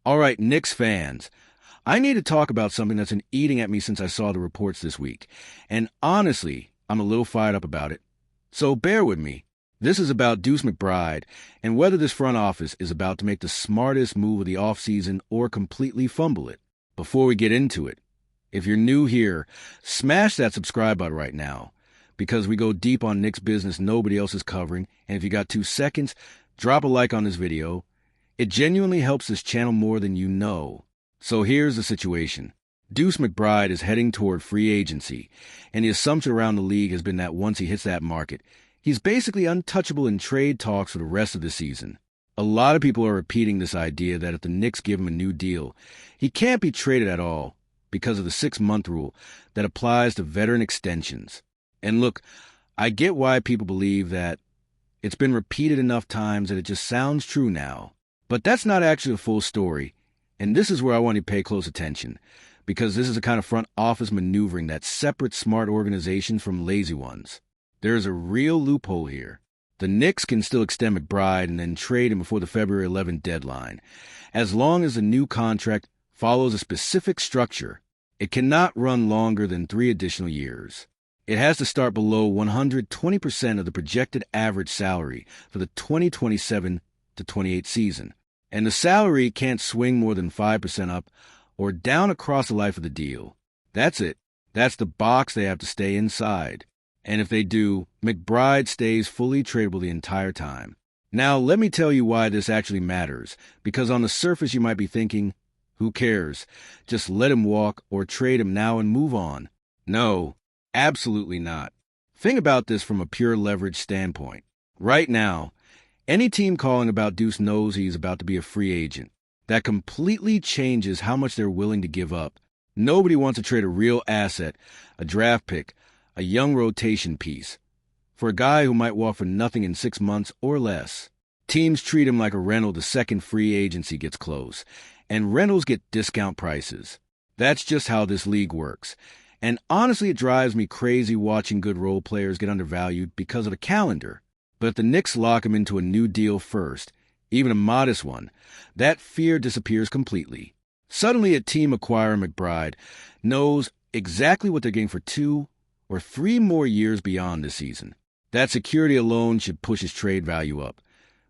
All right, Knicks fans, I need to talk about something that's been eating at me since I saw the reports this week. And honestly, I'm a little fired up about it. So bear with me. This is about Deuce McBride and whether this front office is about to make the smartest move of the offseason or completely fumble it. Before we get into it, if you're new here, smash that subscribe button right now because we go deep on Knicks business nobody else is covering. And if you got 2 seconds, drop a like on this video. It genuinely helps this channel more than you know. So here's the situation. Deuce McBride is heading toward free agency, and the assumption around the league has been that once he hits that market, he's basically untouchable in trade talks for the rest of the season. A lot of people are repeating this idea that if the Knicks give him a new deal, he can't be traded at all because of the 6-month rule that applies to veteran extensions. And look, I get why people believe that. It's been repeated enough times that it just sounds true now. But that's not actually the full story, and this is where I want you to pay close attention, because this is a kind of front office maneuvering that separates smart organizations from lazy ones. There's a real loophole here. The Knicks can still extend McBride and then trade him before the February 11th deadline, as long as the new contract follows a specific structure. It cannot run longer than 3 additional years. It has to start below 120% of the projected average salary for the 2027 to 28 season, and the salary can't swing more than 5% up or down across the life of the deal. That's it. That's the box they have to stay inside. And if they do, McBride stays fully tradable the entire time. Now, let me tell you why this actually matters, because on the surface you might be thinking, who cares? Just let him walk or trade him now and move on. No, absolutely not. Think about this from a pure leverage standpoint. Right now, any team calling about Deuce knows he's about to be a free agent. That completely changes how much they're willing to give up. Nobody wants to trade a real asset, a draft pick, a young rotation piece, for a guy who might walk for nothing in 6 months or less. Teams treat him like a rental the second free agency gets close, and rentals get discount prices. That's just how this league works. And honestly, it drives me crazy watching good role players get undervalued because of the calendar. But if the Knicks lock him into a new deal first, even a modest one, that fear disappears completely. Suddenly, a team acquiring McBride knows exactly what they're getting for 2 or 3 more years beyond this season. That security alone should push his trade value up,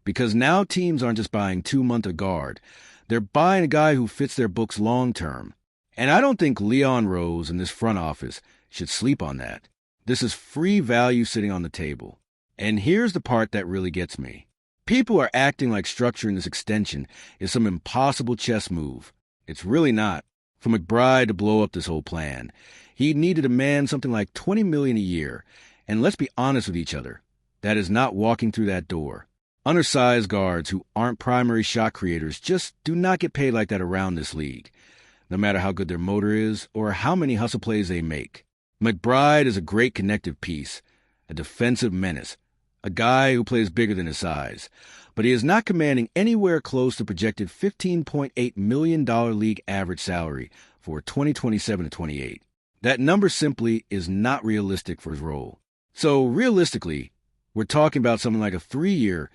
because now teams aren't just buying 2-month a guard. They're buying a guy who fits their books long-term. And I don't think Leon Rose and this front office should sleep on that. This is free value sitting on the table. And here's the part that really gets me. People are acting like structuring this extension is some impossible chess move. It's really not. For McBride to blow up this whole plan, he'd need to demand something like $20 million a year. And let's be honest with each other, that is not walking through that door. Undersized guards who aren't primary shot creators just do not get paid like that around this league, no matter how good their motor is or how many hustle plays they make. McBride is a great connective piece, a defensive menace, a guy who plays bigger than his size, but he is not commanding anywhere close to projected $15.8 million league average salary for 2027 to 28. That number simply is not realistic for his role. So realistically, we're talking about something like a 3-year,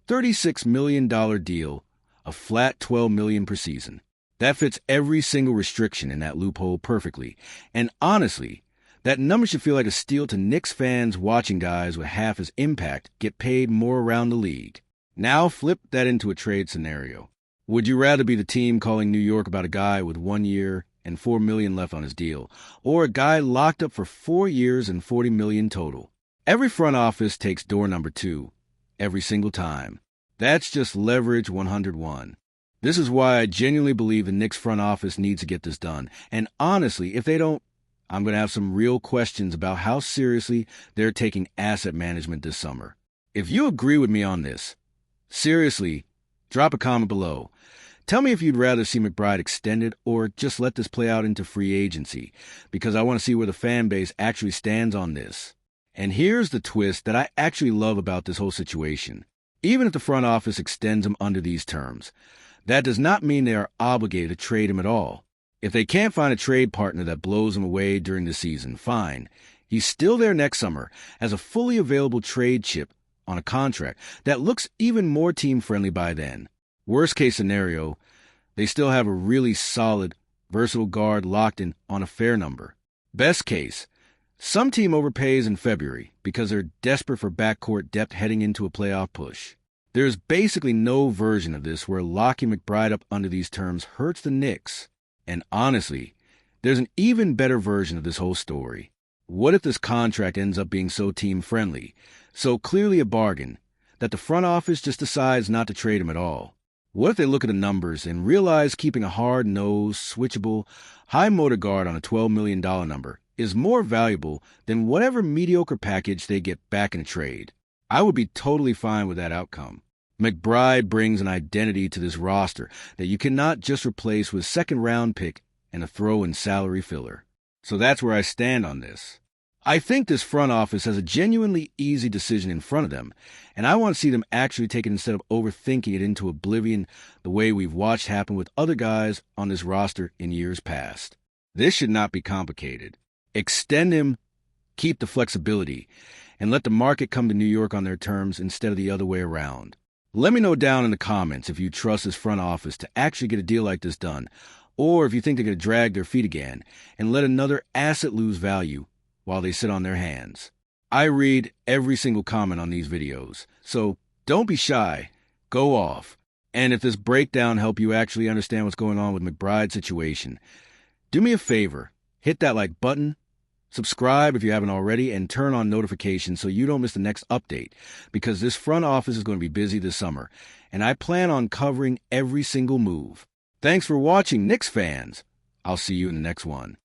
$36 million deal, a flat $12 million per season. That fits every single restriction in that loophole perfectly. And honestly, that number should feel like a steal to Knicks fans watching guys with half his impact get paid more around the league. Now flip that into a trade scenario. Would you rather be the team calling New York about a guy with 1 year and $4 million left on his deal, or a guy locked up for 4 years and $40 million total? Every front office takes door number 2, every single time. That's just leverage 101. This is why I genuinely believe the Knicks front office needs to get this done. And honestly, if they don't, I'm going to have some real questions about how seriously they're taking asset management this summer. If you agree with me on this, seriously, drop a comment below. Tell me if you'd rather see McBride extended or just let this play out into free agency, because I want to see where the fan base actually stands on this. And here's the twist that I actually love about this whole situation. Even if the front office extends him under these terms, that does not mean they are obligated to trade him at all. If they can't find a trade partner that blows him away during the season, fine. He's still there next summer as a fully available trade chip on a contract that looks even more team-friendly by then. Worst case scenario, They still have a really solid, versatile guard locked in on a fair number. Best case, some team overpays in February because they're desperate for backcourt depth heading into a playoff push. There's basically no version of this where locking Mcbride up under these terms hurts the Knicks. And honestly, there's an even better version of this whole story. What if this contract ends up being so team-friendly, so clearly a bargain, that the front office just decides not to trade him at all? What if they look at the numbers and realize keeping a hard-nosed, switchable, high-motor guard on a $12 million number is more valuable than whatever mediocre package they get back in a trade? I would be totally fine with that outcome. Mcbride brings an identity to this roster that you cannot just replace with a second-round pick and a throw-in salary filler. So that's where I stand on this. I think this front office has a genuinely easy decision in front of them, and I want to see them actually take it instead of overthinking it into oblivion the way we've watched happen with other guys on this roster in years past. This should not be complicated. Extend him, keep the flexibility, and let the market come to New York on their terms instead of the other way around. Let me know down in the comments if you trust this front office to actually get a deal like this done, or if you think they're going to drag their feet again and let another asset lose value while they sit on their hands. I read every single comment on these videos, so don't be shy. Go off. And if this breakdown helped you actually understand what's going on with McBride's situation, do me a favor, hit that like button, subscribe if you haven't already, and turn on notifications so you don't miss the next update, because this front office is going to be busy this summer, and I plan on covering every single move. Thanks for watching, Knicks fans. I'll see you in the next one.